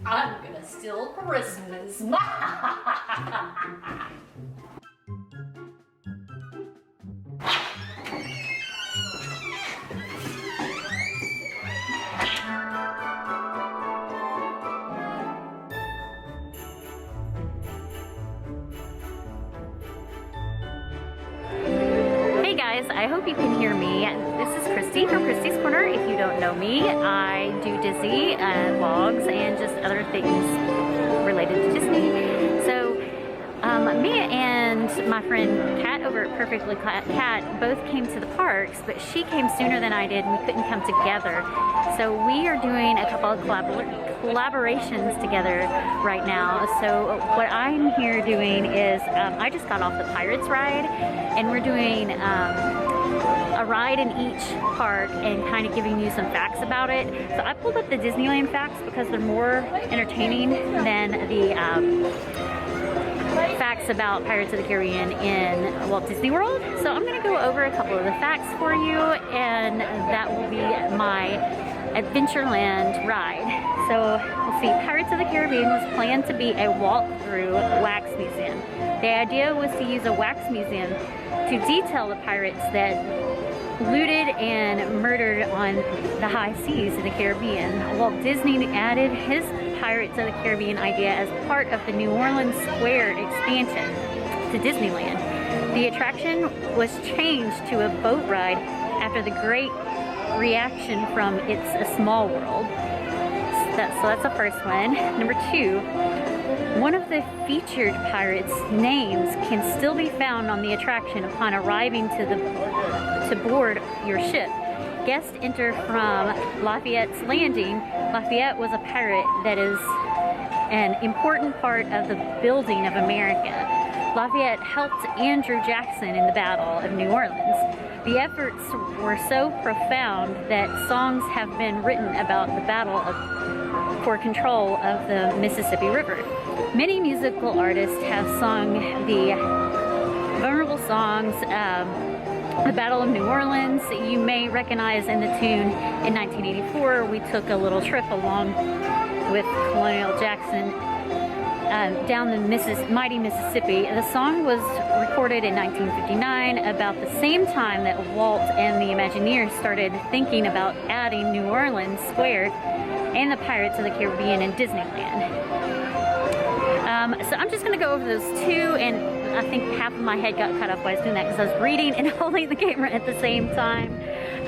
I'm gonna steal Christmas. Hey guys, I hope you can hear me. This is Christy from Christy's Corner. If you don't know me, I do Disney vlogs and just other things related to Disney. So me and my friend Kat over at Perfectly Cat both came to the parks, but she came sooner than I did and we couldn't come together. So we are doing a couple of collaborations together right now. So what I'm here doing is I just got off the Pirates ride and we're doing a ride in each park and kind of giving you some facts about it. So I pulled up the Disneyland facts because they're more entertaining than the facts about Pirates of the Caribbean in Walt Disney World. So I'm going to go over a couple of the facts for you, and that will be my Adventureland ride. So let's see, Pirates of the Caribbean was planned to be a walk-through wax museum. The idea was to use a wax museum to detail the pirates that looted and murdered on the high seas in the Caribbean. Walt Disney added his Pirates of the Caribbean idea as part of the New Orleans Square expansion to Disneyland. The attraction was changed to a boat ride after the great reaction from It's a Small World. So that's the first one. Number two, one of the featured pirates' names can still be found on the attraction upon arriving to board your ship. Guests enter from Lafayette's Landing. Lafayette was a pirate that is an important part of the building of America. Lafayette helped Andrew Jackson in the Battle of New Orleans. The efforts were so profound that songs have been written about the battle for control of the Mississippi River. Many musical artists have sung the vulnerable songs, the Battle of New Orleans. You may recognize in the tune in 1984, we took a little trip along with Colonel Jackson down the mighty Mississippi. The song was recorded in 1959, about the same time that Walt and the Imagineers started thinking about adding New Orleans Square and the Pirates of the Caribbean in Disneyland. So I'm just going to go over those two, and I think half of my head got cut off while I was doing that because I was reading and holding the camera at the same time.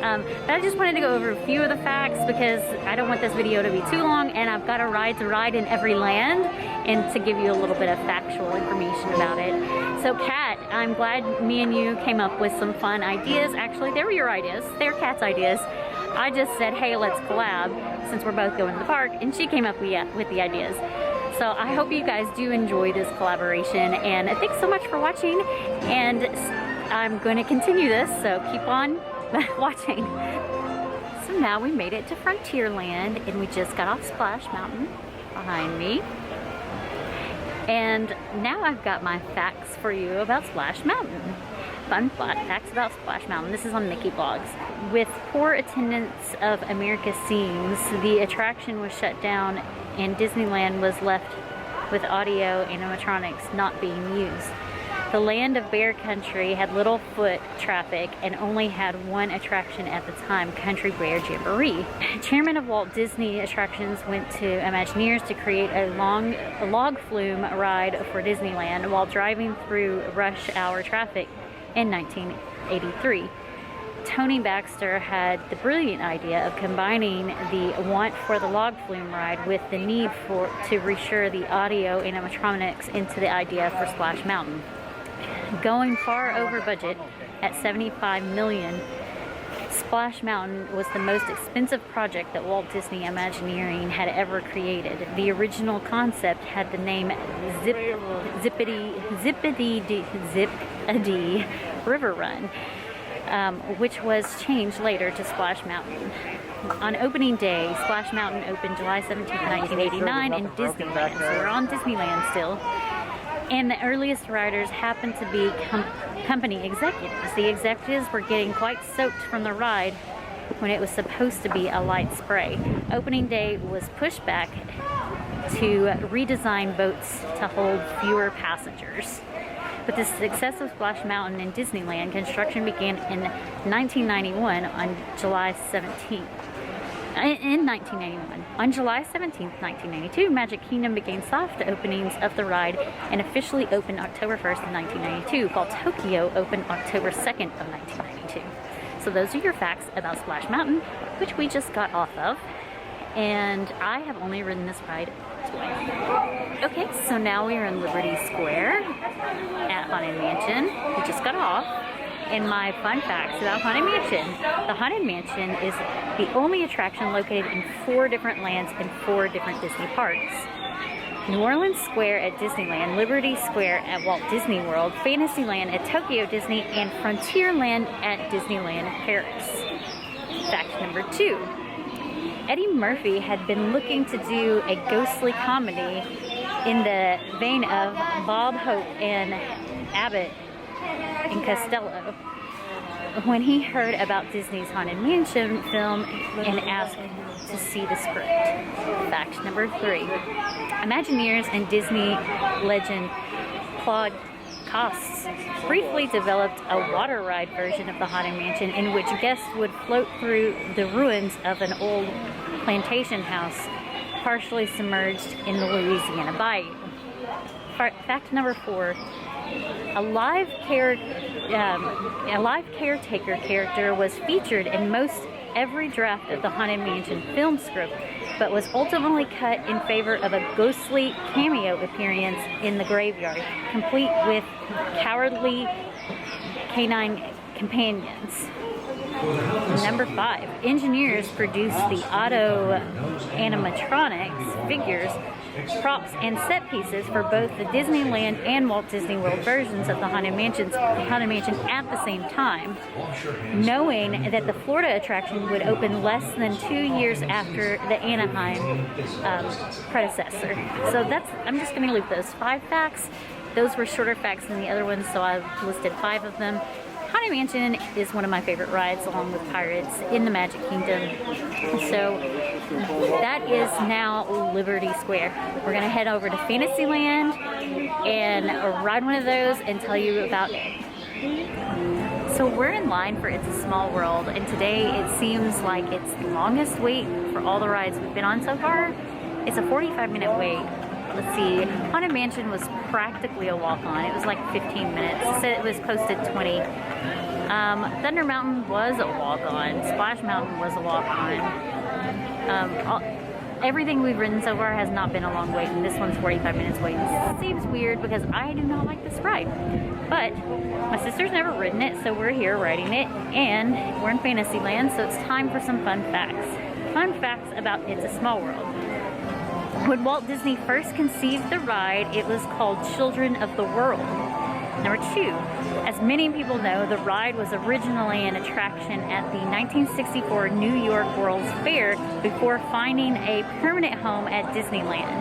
But I just wanted to go over a few of the facts because I don't want this video to be too long, and I've got a ride to ride in every land and to give you a little bit of factual information about it. So Kat, I'm glad me and you came up with some fun ideas. Actually, they were your ideas. They're Kat's ideas. I just said, hey, let's collab since we're both going to the park, and she came up with the ideas. So I hope you guys do enjoy this collaboration, and thanks so much for watching, and I'm going to continue this, so keep on watching. So now we made it to Frontierland, and we just got off Splash Mountain behind me. And now I've got my facts for you about Splash Mountain. Fun facts about Splash Mountain. This is on Mickey Vlogs. With poor attendance of America's Scenes, the attraction was shut down and Disneyland was left with audio animatronics not being used. The land of Bear Country had little foot traffic and only had one attraction at the time, Country Bear Jamboree. Chairman of Walt Disney Attractions went to Imagineers to create a log flume ride for Disneyland while driving through rush hour traffic in 1983. Tony Baxter had the brilliant idea of combining the want for the log flume ride with the need to resure the audio animatronics into the idea for Splash Mountain. Going far over budget at $75 million, Splash Mountain was the most expensive project that Walt Disney Imagineering had ever created. The original concept had the name Zippity River Run, which was changed later to Splash Mountain. On opening day, Splash Mountain opened July 17, 1989 in Disneyland, so we're on Disneyland still. And the earliest riders happened to be company executives. The executives were getting quite soaked from the ride when it was supposed to be a light spray. Opening day was pushed back to redesign boats to hold fewer passengers. With the success of Splash Mountain in Disneyland, construction began in 1991 on July 17th. In 1991. On July 17th, 1992, Magic Kingdom began soft openings of the ride and officially opened October 1st of 1992, while Tokyo opened October 2nd of 1992. So those are your facts about Splash Mountain, which we just got off of. And I have only ridden this ride twice. Okay, so now we are in Liberty Square at Haunted Mansion. We just got off. And my fun facts about Haunted Mansion. The Haunted Mansion is the only attraction located in 4 different lands in 4 different Disney parks. New Orleans Square at Disneyland, Liberty Square at Walt Disney World, Fantasyland at Tokyo Disney, and Frontierland at Disneyland Paris. Fact number 2. Eddie Murphy had been looking to do a ghostly comedy in the vein of Bob Hope and Abbott and Costello when he heard about Disney's Haunted Mansion film and asked to see the script. Fact number 3. Imagineers and Disney legend Claude Costs briefly developed a water ride version of the Haunted Mansion in which guests would float through the ruins of an old plantation house partially submerged in the Louisiana Bayou. Fact number 4. A live caretaker character was featured in most every draft of the Haunted Mansion film script, but was ultimately cut in favor of a ghostly cameo appearance in the graveyard, complete with cowardly canine companions. Number 5. Engineers produced the auto animatronics figures, props, and set pieces for both the Disneyland and Walt Disney World versions of the Haunted Mansion at the same time, knowing that the Florida attraction would open less than 2 years after the Anaheim predecessor. So I'm just going to leave those 5 facts. Those were shorter facts than the other ones, so I listed 5 of them. Haunted Mansion is one of my favorite rides, along with Pirates in the Magic Kingdom. So that is now Liberty Square. We're going to head over to Fantasyland and ride one of those and tell you about it. So we're in line for It's a Small World, and today it seems like it's the longest wait for all the rides we've been on so far. It's a 45-minute wait. Let's see, Haunted Mansion was practically a walk-on. It was like 15 minutes. It said it was posted 20. Thunder Mountain was a walk-on. Splash Mountain was a walk-on. Everything we've ridden so far has not been a long wait, and this one's 45 minutes wait. This seems weird because I do not like this ride. But my sister's never ridden it, so we're here riding it, and we're in Fantasyland, so it's time for some fun facts. Fun facts about It's a Small World. When Walt Disney first conceived the ride, it was called Children of the World. Number 2, as many people know, the ride was originally an attraction at the 1964 New York World's Fair before finding a permanent home at Disneyland.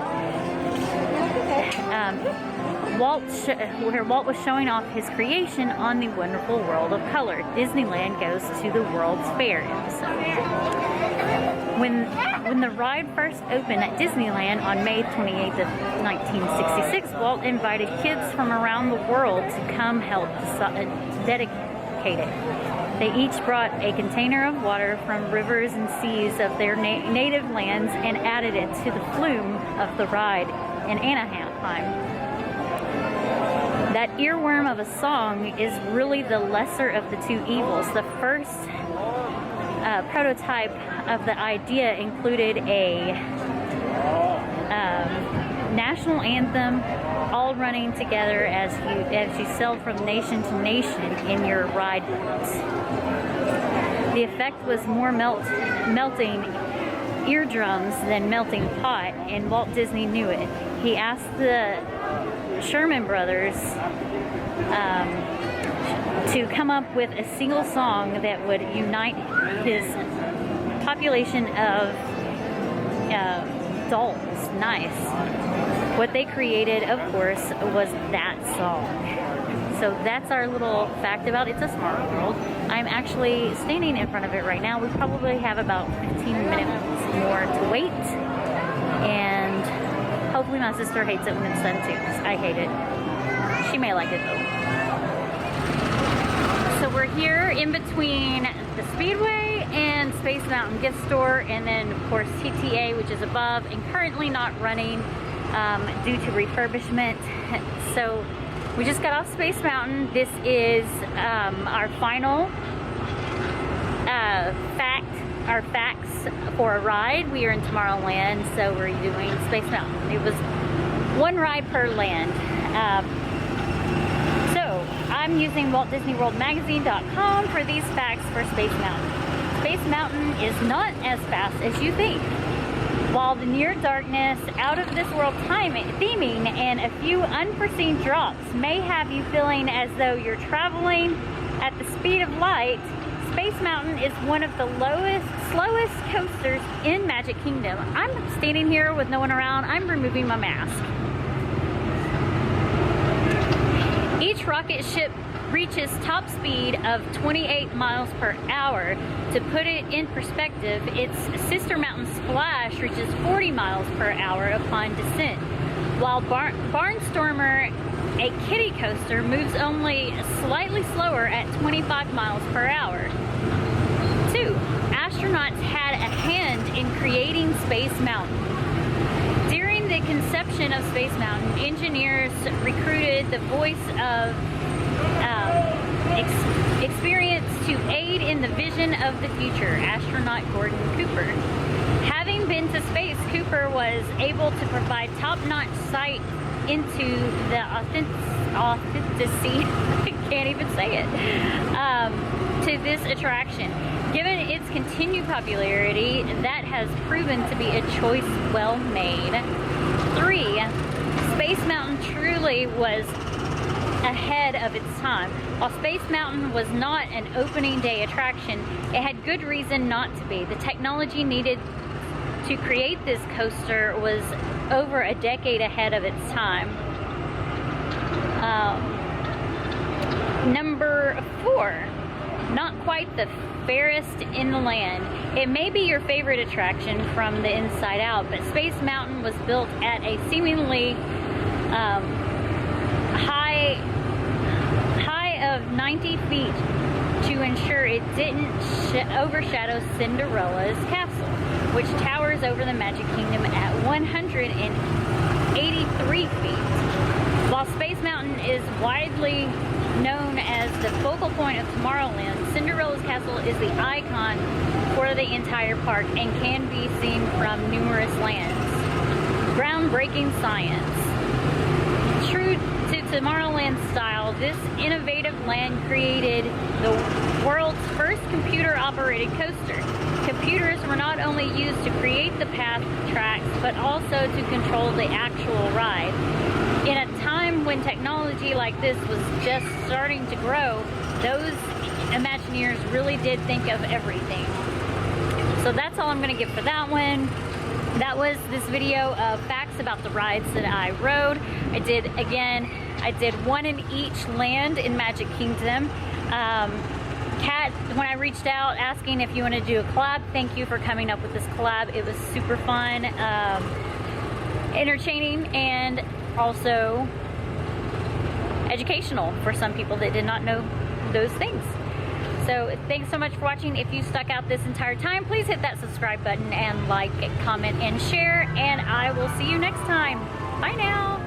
Where Walt was showing off his creation on the Wonderful World of Color. Disneyland goes to the World's Fair episode. When the ride first opened at Disneyland on May 28th of 1966, Walt invited kids from around the world to come help dedicate it. They each brought a container of water from rivers and seas of their native lands and added it to the flume of the ride in Anaheim. That earworm of a song is really the lesser of the 2 evils. The first prototype of the idea included a national anthem, all running together as you sailed from nation to nation in your ride boats. The effect was more melting eardrums than melting pot, and Walt Disney knew it. He asked the Sherman Brothers to come up with a single song that would unite his population of dolls. Nice. What they created, of course, was that song. So that's our little fact about It's a Small World. I'm actually standing in front of it right now. We probably have about 15 minutes more to wait. And Hopefully my sister hates it when it's done too, 'cause I hate it. She may like it though. So we're here in between the Speedway and Space Mountain Gift Store, and then of course TTA, which is above and currently not running due to refurbishment. So we just got off Space Mountain. This is our final our facts for a ride. We are in Tomorrowland, so we're doing Space Mountain. It was one ride per land. So I'm using WaltDisneyWorldMagazine.com for these facts for Space Mountain. Space Mountain is not as fast as you think. While the near darkness, out of this world theming, and a few unforeseen drops may have you feeling as though you're traveling at the speed of light, Space Mountain is one of the slowest coasters in Magic Kingdom. I'm standing here with no one around. I'm removing my mask. Each rocket ship reaches top speed of 28 miles per hour. To put it in perspective, its sister mountain Splash reaches 40 miles per hour upon descent, while Barnstormer, a kiddie coaster, moves only slightly slower at 25 miles per hour. 2. Astronauts had a hand in creating Space Mountain. During the conception of Space Mountain, engineers recruited the voice of experience to aid in the vision of the future, astronaut Gordon Cooper. Having been to space, Cooper was able to provide top-notch sight into the authenticity, I can't even say it, to this attraction. Given its continued popularity, that has proven to be a choice well made. 3. Space Mountain truly was ahead of its time. While Space Mountain was not an opening day attraction, it had good reason not to be. The technology needed to create this coaster was over a decade ahead of its time. Number 4, not quite the fairest in the land. It may be your favorite attraction from the inside out, but Space Mountain was built at a seemingly high of 90 feet to ensure it didn't overshadow Cinderella's castle, which towers over the Magic Kingdom at 183 feet. While Space Mountain is widely known as the focal point of Tomorrowland, Cinderella's castle is the icon for the entire park and can be seen from numerous lands. Groundbreaking science. True to Tomorrowland's style, this innovative land created the world's first computer-operated coaster. Computers were not only used to create the path tracks, but also to control the actual ride. In a time when technology like this was just starting to grow, those Imagineers really did think of everything. So that's all I'm going to give for that one. That was this video of facts about the rides that I rode. I did one in each land in Magic Kingdom. Kat, when I reached out asking if you want to do a collab, thank you for coming up with this collab. It was super fun, entertaining, and also educational for some people that did not know those things. So thanks so much for watching. If you stuck out this entire time, please hit that subscribe button and like, comment, and share, and I will see you next time. Bye now.